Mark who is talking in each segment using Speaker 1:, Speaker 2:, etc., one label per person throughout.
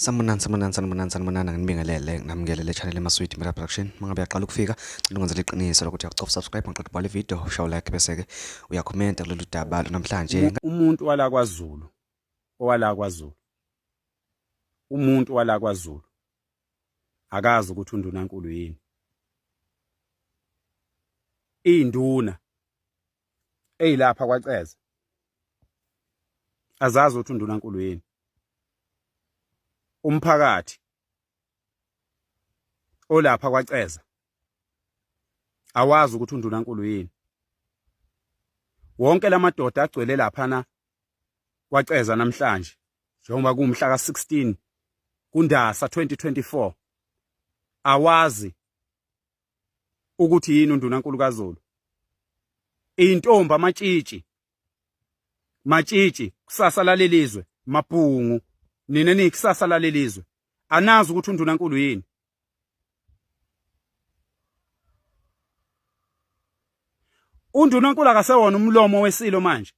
Speaker 1: Sanibonani nginibingelele namngelele channel emaswiti Mira Production. Mangabe yaqala ukufika cela ungenzele iqiniso lokuthi uyacofa subscribe ngiqeda ukubhala ivideo ushaye like bese ke uyakhomenta kulolu daba namhlanje.
Speaker 2: Umuntu wala kwaZulu owala kwaZulu umuntu wala kwaZulu akazi ukuthi uNdunankulu yini. Induna eyilapha kwaCeza azazi ukuthi uNdunankulu yini. Umphakathi olapha kwaCeza awazi ukuthi uNdunankulu yini. Wonke lamadoda agcwele laphana kwaCeza namhlanje njengoba kumhla ka16 kuNdasa 2024 awazi ukuthi yini uNdunankulu kaZulu. Intombi amatshitshi kusasa lalelizwe mabhungu nina nikusasa lalelizwe anazi ukuthi uNdunankulu yini. uNdunankulu akasewona umlomo weSilo manje.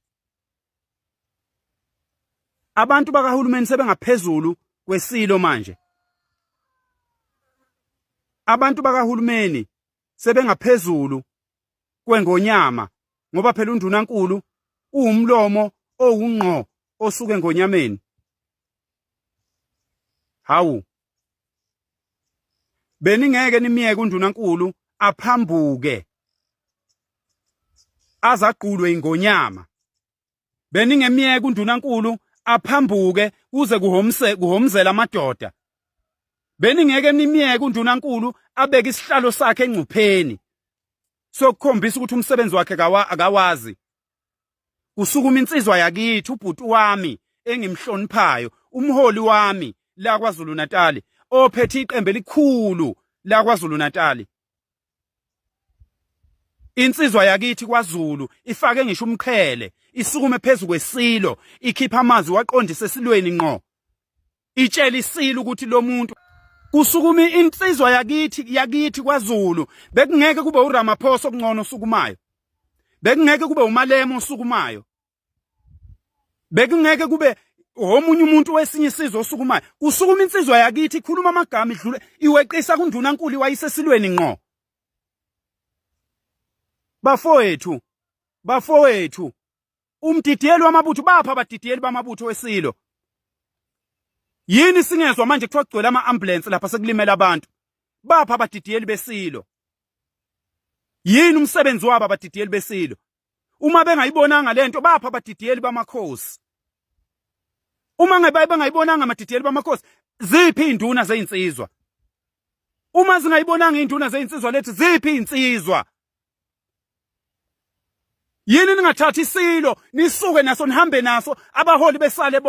Speaker 2: Abantu bakahulumeni sebengaphezulu kweSilo manje. Abantu bakahulumeni sebengaphezulu kwengonyama ngoba phela uNdunankulu uwumlomo owungqo osuke ngonyameni. Hawu beningeke nimiyeke uNdunankulu aphambuke azaqulwe ingonyama. Beningemiyeke uNdunankulu aphambuke kuze kuhomzela amadoda. Beningeke nimiyeke uNdunankulu abeke isihlalo sakhe engcupheni sokukhombisa ukuthi umsebenzi wakhe akawazi. Kusukuma insizwa yakithi ubhuti wami engimhloniphayo umholi wami la kwaZulu Natal ophethe iqembu elikhulu la kwaZulu Natal. Insizwa yakithi kwaZulu ifake ngisho umqhele isukume phezulu kweSilo ikhipha amazwi waqondisa esilweni ngqo. Itshela iSilo ukuthi lo muntu kusukuma insizwa yakithi kwaZulu bekungeke kube uRamaphosa okungcono osukumayo. Bekungeke kube uMalema osukumayo. Bekungeke kube omunye umuntu wesinye isizwe osukumayo. Kusukuma insizwa yakithi ikhuluma amagama idlule iweqisa kuNdunankulu wayisesilweni ngqo. Bafowethu umdidiyeli wamabutho bapha abadidiyeli bamabutho weSilo. Yini singezwe manje kuthiwa kugcwele ama-ambulance lapha sekulimela abantu. Bapha abadidiyeli beSilo. Yini umsebenzi wabo abadidiyeli beSilo. Uma bengayibonanga lento bapha abadidiyeli bamakhosi. Uma bengayibonanga amadidiyeli bamakhosi ziphi induna zezinsizwa. Uma zingayibonanga induna zezinsizwa lethu ziphi insizwa. Yini ningathathi iSilo nisuke naso nihambe naso abaholi besale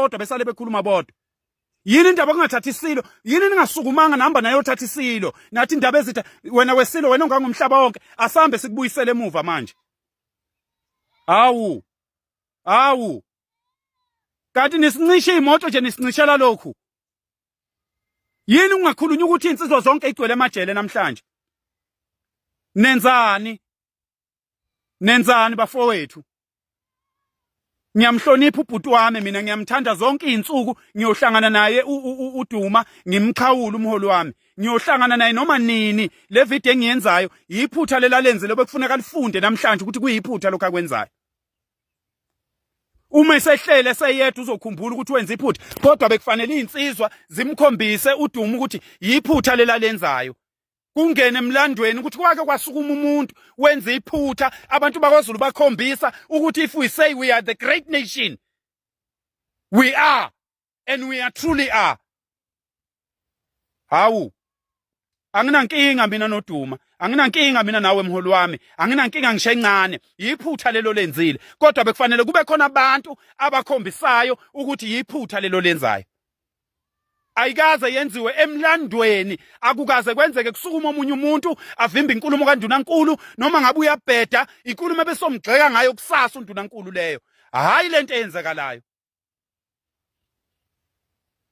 Speaker 2: bekhuluma bodwa. Yini indaba kungathathi iSilo. Yini ningasukumanga nihamba nayo thatha iSilo nathi indaba ezitha wena weSilo wena ongangumhlaba wonke asambe sikubuyisele emuva manje. Hawu kanti nisincishe imoto nje nisincishela lokhu. Yini ungakhulunywa ukuthi insizwa zonke igcwele emajele namhlanje. Nenzani bafowethu. Ngiyamhlonipha ubhuti wami mina ngiyamthanda zonke izinsuku ngiyohlangana naye uDuma ngimqhawula umholi wami. Ngiyohlangana naye noma nini le video engiyenzayo yiphutha lelalenze lokufuneka lifunde namhlanje ukuthi kuyiphutha lokho akwenzayo. Uma esehlele seyedwa uzokhumbula ukuthi wenza iphutha kodwa bekufanele insizwa zimkhombise uDuma ukuthi yiphutha lelalenzayo. Kungene emlandweni ukuthi kwake kwasukuma umuntu wenza iphutha abantu bakwaZulu bakhombisa ukuthi if we say we are the great nation we are and we are truly are. Hawu anginankinga mina noDuma, anginankinga mina nawe mholi wami, anginankinga ngisho encane yiphutha lelo lenzile kodwa bekufanele kube khona abantu abakhombisayo ukuthi yiphutha lelo lenzayo. Ayikaze yenziwe emlandweni akukaze kwenzeke kusukuma omunye umuntu avimba inkulumo kaNdunankulu noma ngabe uyabheda inkulumo ebesomgxeka ngayo kusasa uNdunankulu leyo. Hayi lento eyenzekalayo.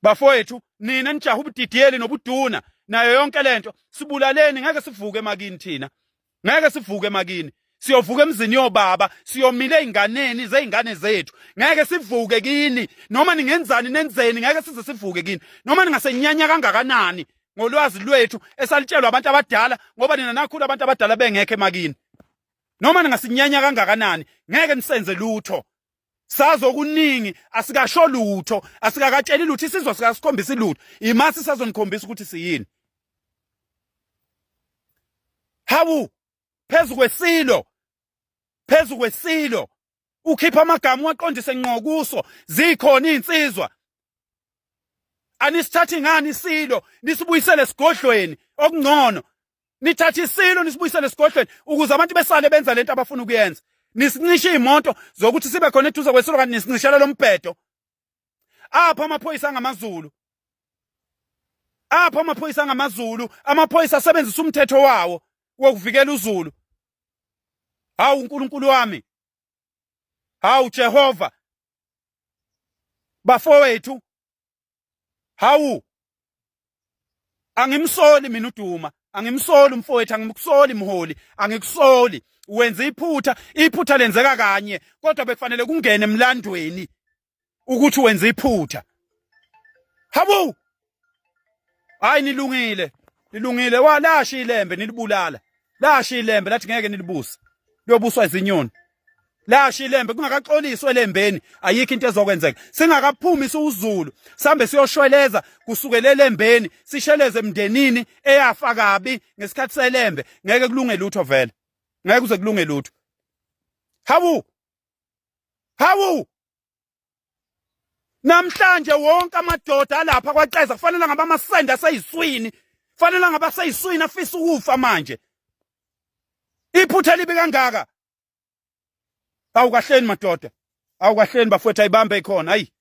Speaker 2: Bafowethu nina nijaha ubudidiyeli nobuduna nayo yonke lento sibulaleni ngeke sivuke emakini thina. Ngeke sivuke emakini. siyovuka emzini yobaba siyomile einganeni zeingane zethu ngeke sivuke kini noma ningenzani nenzeni ngeke size sivuke kini noma ningasenyanya kangakanani ngolwazi lwethu esalitshelwa abantu abadala ngoba nina nakhulu abantu abadala bengekho emakini noma ningasinyanya kangakanani ngeke nisenze lutho sazo kuningi asikasho lutho asikakatsheli lutho isizwe sikasikhombisa lutho imasi sazonikhombisa ukuthi siyini hawu phezu kwesilo ukhipha amagama waqondise ngqo kuso zikhona insizwa anisithathi ngani isilo nisibuyisele sigodlweni okungcono nithatha isilo nisibuyisele sigodlweni ukuze abantu besale benza lento abafuna ukuyenza nisincishe imoto zokuthi sibe khona eduze kwesilo kanti nisincishela lombhedo apha amaphoyisa angamaZulu amaphoyisa asebenzisa umthetho wawo wokuvikela uZulu hawu uNkulunkulu wami hawu Jehova bafowethu hawu angimsoli mina uDuma angimsoli umfowethu angikusoli mholi angikusoli wenza iphutha lenzeka kanye kodwa bekufanele kungene emlandweni ukuthi wenza iphutha hawu hayi nilungile walasha ilembe nilibulala lasha ilembe lathi ngeke nilibuse liyobuswa izinyoni lasha ilembe kungakaxoliswa elembeni ayikho into ezokwenzeka singakaphumi uZulu sambe siyoshweleza kusukela elembeni sisheleze emndenini eyafa kabi ngesikhathi selembe ngeke kulunge lutho vele ngeke kuze kulunge lutho hawu namhlanje wonke amadoda alapha kwaCeza kufanele ngaba amasenda aseyiswini kufanele ngaba aseyiswini afisa ukufa manje iphutha libi kangaka awukahleni madoda awukahleni bafowethu ayibambe ikhona hayi